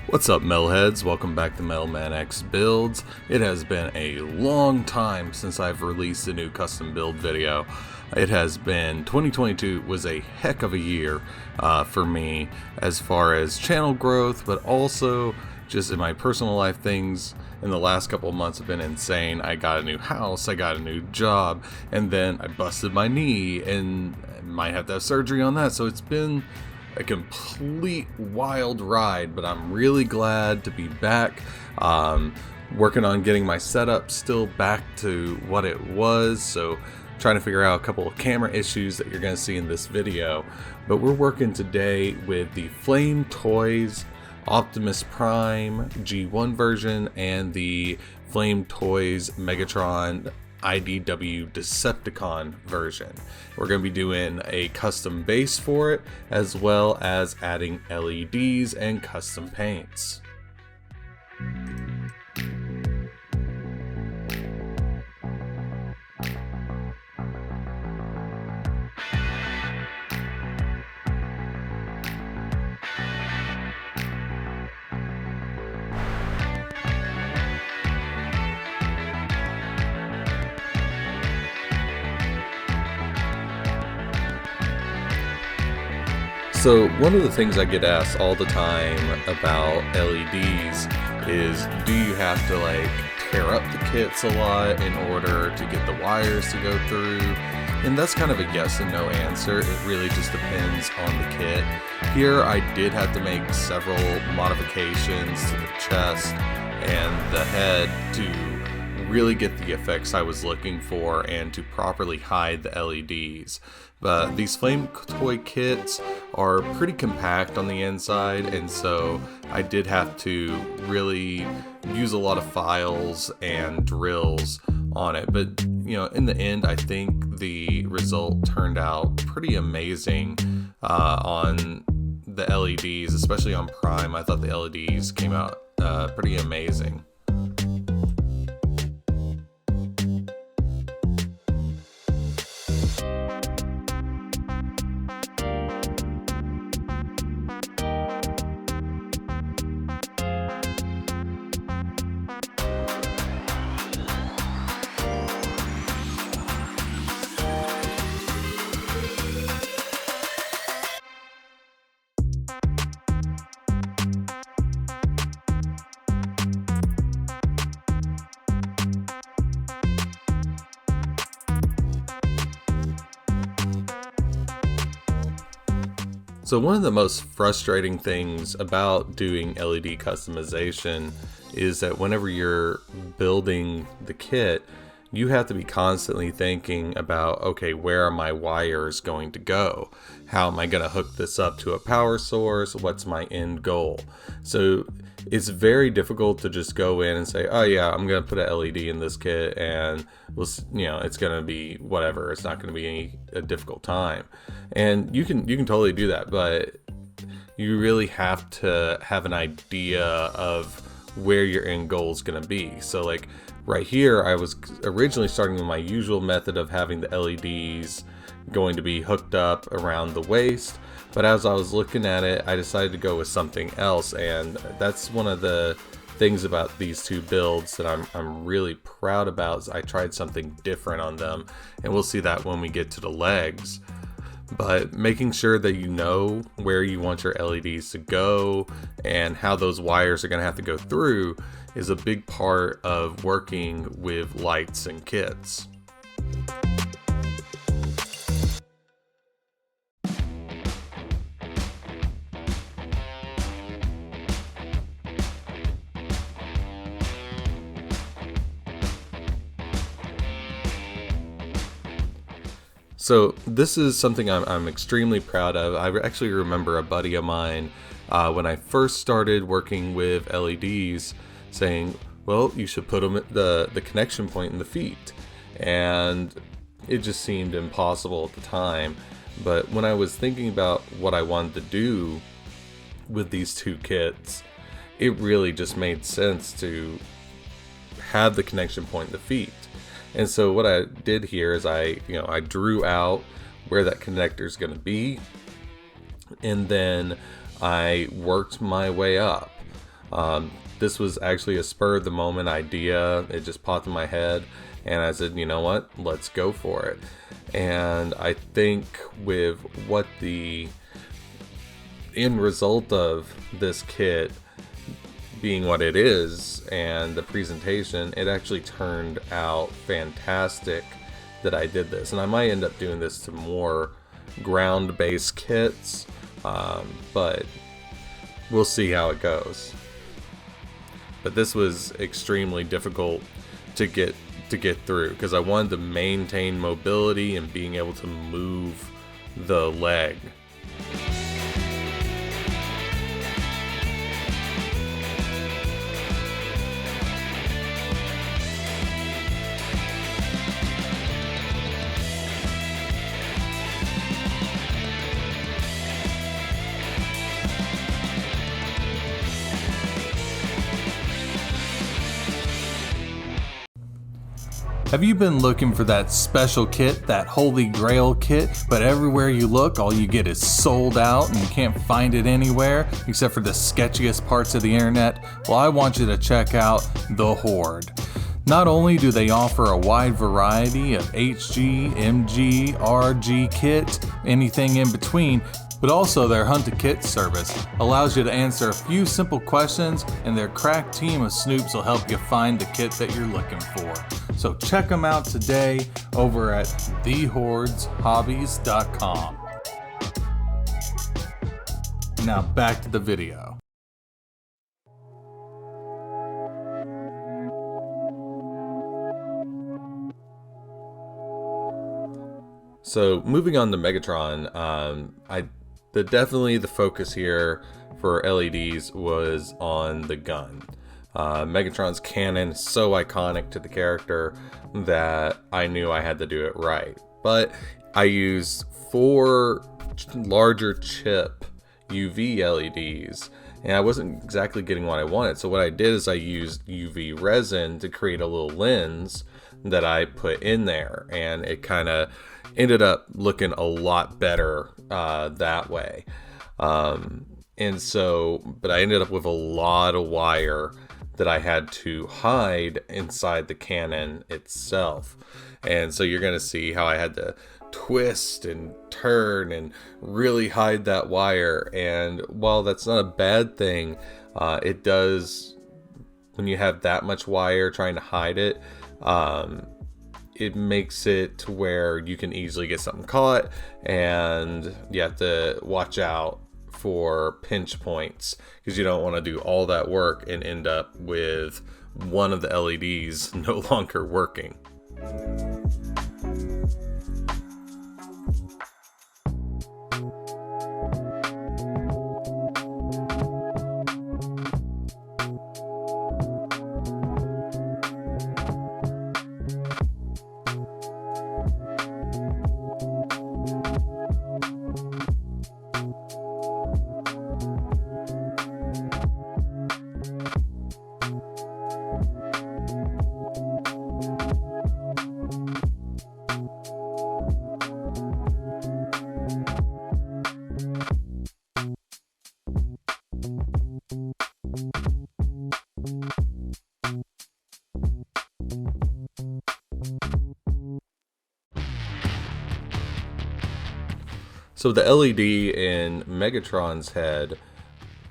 What's up, Metalheads? Welcome back to MetalmanX Builds. It has been a long time since I've released a new custom build video. It has been 2022 was a heck of a year for me as far as channel growth, but also just in my personal life. Things in the last couple of months have been insane. I got a new house, I got a new job, and then I busted my knee and might have to have surgery on that. So it's been a complete wild ride, but I'm really glad to be back. Working on getting my setup still back to what it was, so trying to figure out a couple of camera issues that you're going to see in this video. But we're working today with the Flametoys Optimus Prime G1 version and the Flametoys Megatron IDW Decepticon version. We're going to be doing a custom base for it, as well as adding LEDs and custom paints. So one of the things I get asked all the time about LEDs is, do you have to like tear up the kits a lot in order to get the wires to go through? And that's kind of a yes and no answer. It really just depends on the kit. Here I did have to make several modifications to the chest and the head to really get the effects I was looking for and to properly hide the LEDs. But these flame toy kits are pretty compact on the inside, and so I did have to really use a lot of files and drills on it. But you know, in the end, I think the result turned out pretty amazing on the LEDs, especially on Prime. I thought the LEDs came out pretty amazing. So one of the most frustrating things about doing LED customization is that whenever you're building the kit, you have to be constantly thinking about, okay, where are my wires going to go? How am I going to hook this up to a power source? What's my end goal? So it's very difficult to just go in and say, oh yeah, I'm going to put an LED in this kit and it's going to be whatever. It's not going to be a difficult time. And you can totally do that, but you really have to have an idea of where your end goal is going to be. So like right here, I was originally starting with my usual method of having the LEDs going to be hooked up around the waist. But as I was looking at it, I decided to go with something else, and that's one of the things about these two builds that I'm really proud about. Is I tried something different on them, and we'll see that when we get to the legs. But making sure that you know where you want your LEDs to go and how those wires are going to have to go through is a big part of working with lights and kits. So this is something I'm extremely proud of. I actually remember a buddy of mine when I first started working with LEDs saying, well, you should put them at the connection point in the feet. And it just seemed impossible at the time. But when I was thinking about what I wanted to do with these two kits, it really just made sense to have the connection point in the feet. And so what I did here is I drew out where that connector is going to be, and then I worked my way up. This was actually a spur of the moment idea. It just popped in my head, and I said, you know what, let's go for it. And I think with what the end result of this kit being what it is and the presentation, it actually turned out fantastic that I did this. And I might end up doing this to more ground-based kits, but we'll see how it goes. But this was extremely difficult to get through because I wanted to maintain mobility and being able to move the leg. Have you been looking for that special kit, that holy grail kit, but everywhere you look all you get is sold out and you can't find it anywhere except for the sketchiest parts of the internet? Well, I want you to check out the HOard. Not only do they offer a wide variety of HG, MG, RG kits, anything in between, but also their Hunt a Kit service allows you to answer a few simple questions, and their crack team of snoops will help you find the kit that you're looking for. So check them out today over at HOardHobbies.com. Now back to the video. So moving on to Megatron, definitely the focus here for LEDs was on the gun. Megatron's cannon is so iconic to the character that I knew I had to do it right. But I used 4 larger chip UV LEDs, and I wasn't exactly getting what I wanted. So what I did is I used UV resin to create a little lens that I put in there, and it kind of ended up looking a lot better that way. And so, but I ended up with a lot of wire that I had to hide inside the cannon itself. And so you're gonna see how I had to twist and turn and really hide that wire. And while that's not a bad thing, it does, when you have that much wire trying to hide it, it makes it to where you can easily get something caught, and you have to watch out for pinch points because you don't want to do all that work and end up with one of the LEDs no longer working. So the LED in Megatron's head,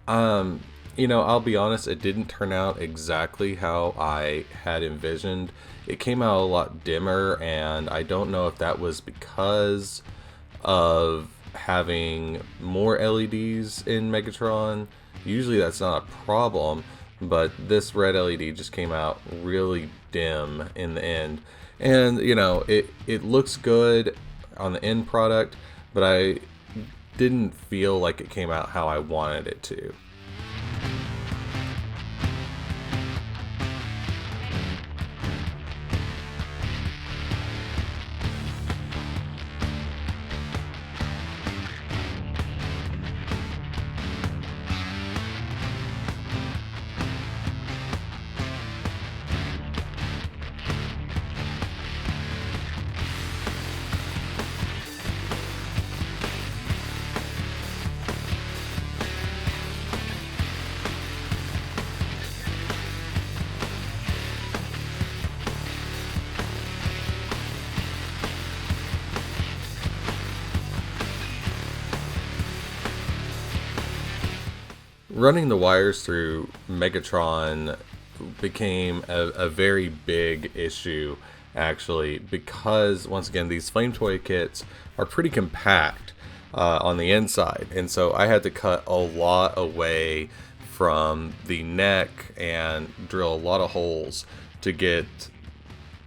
you know, I'll be honest, it didn't turn out exactly how I had envisioned. It came out a lot dimmer, and I don't know if that was because of having more LEDs in Megatron. Usually that's not a problem, but this red LED just came out really dim in the end. And, you know, it looks good on the end product, but I didn't feel like it came out how I wanted it to. running the wires through Megatron became a very big issue, actually, because once again these Flametoy kits are pretty compact on the inside, and so I had to cut a lot away from the neck and drill a lot of holes to get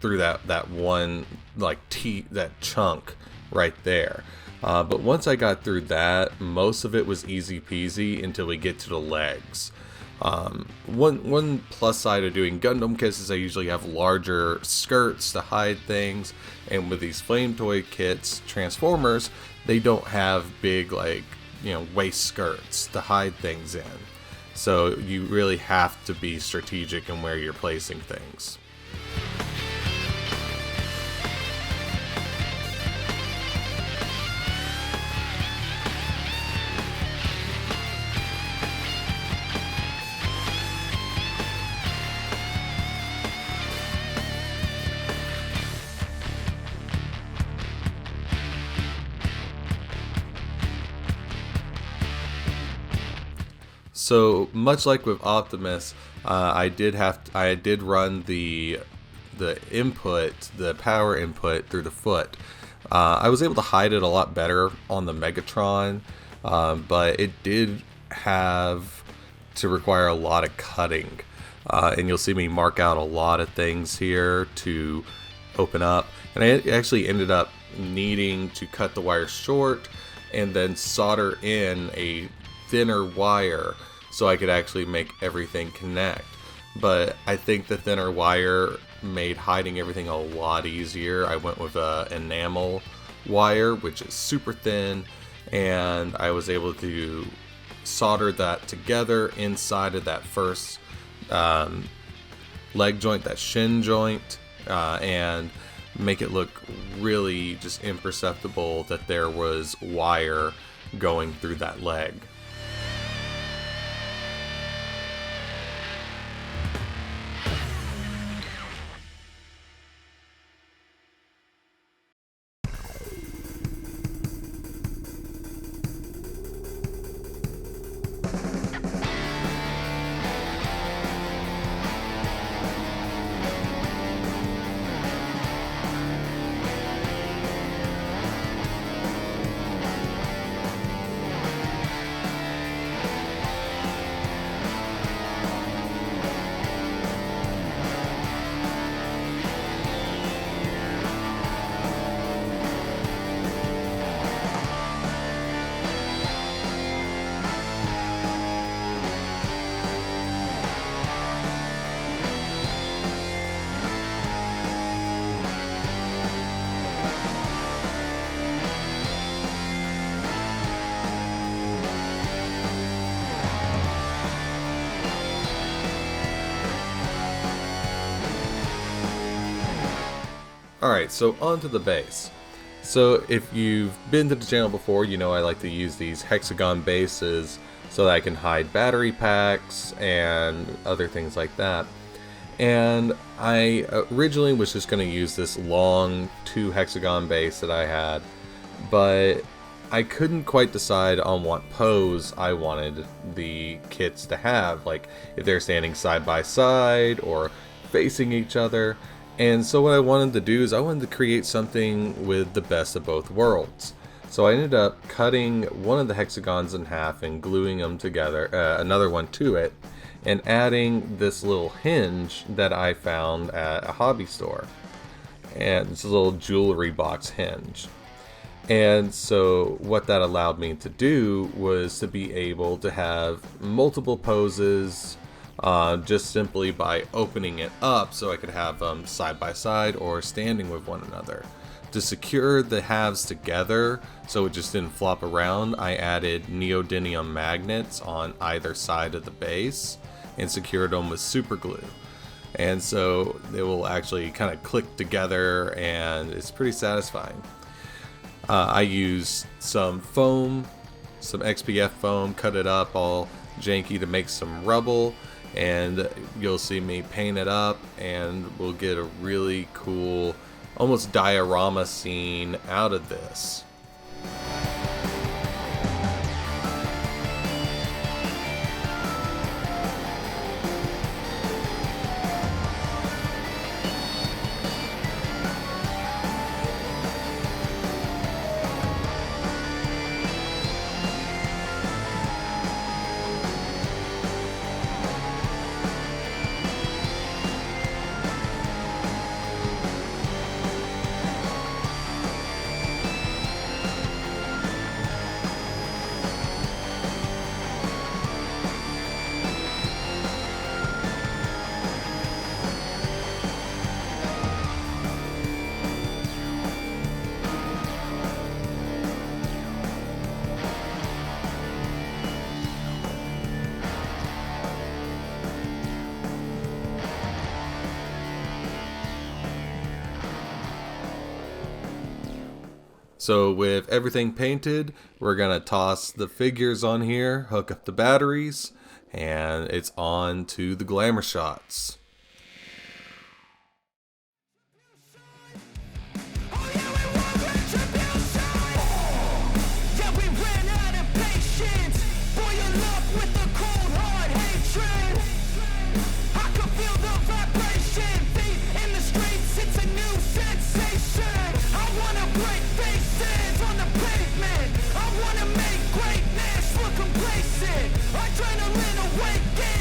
through that one that chunk right there. But once I got through that, most of it was easy peasy until we get to the legs. One plus side of doing Gundam kits is I usually have larger skirts to hide things, and with these Flametoy kits, Transformers, they don't have big waist skirts to hide things in. So you really have to be strategic in where you're placing things. So much like with Optimus, I did run the power input through the foot. I was able to hide it a lot better on the Megatron, but it did have to require a lot of cutting, and you'll see me mark out a lot of things here to open up. And I actually ended up needing to cut the wire short and then solder in a thinner wire so I could actually make everything connect. But I think the thinner wire made hiding everything a lot easier. I went with a enamel wire, which is super thin, and I was able to solder that together inside of that first leg joint, that shin joint, and make it look really just imperceptible that there was wire going through that leg. Alright, so on to the base. So if you've been to the channel before, you know I like to use these hexagon bases so that I can hide battery packs and other things like that. And I originally was just going to use this long 2 hexagon base that I had, but I couldn't quite decide on what pose I wanted the kits to have, like if they're standing side by side or facing each other. And so what I wanted to do is I wanted to create something with the best of both worlds. So I ended up cutting one of the hexagons in half and gluing them together, another one to it, and adding this little hinge that I found at a hobby store. And it's a little jewelry box hinge. And so what that allowed me to do was to be able to have multiple poses just simply by opening it up so I could have them side by side or standing with one another. To secure the halves together so it just didn't flop around, I added neodymium magnets on either side of the base and secured them with super glue. And so they will actually kind of click together and it's pretty satisfying. I used some foam, some XPF foam, cut it up all janky to make some rubble, and you'll see me paint it up and we'll get a really cool, almost diorama scene out of this. So with everything painted, we're gonna toss the figures on here, hook up the batteries, and it's on to the glamour shots. Adrenaline awaken.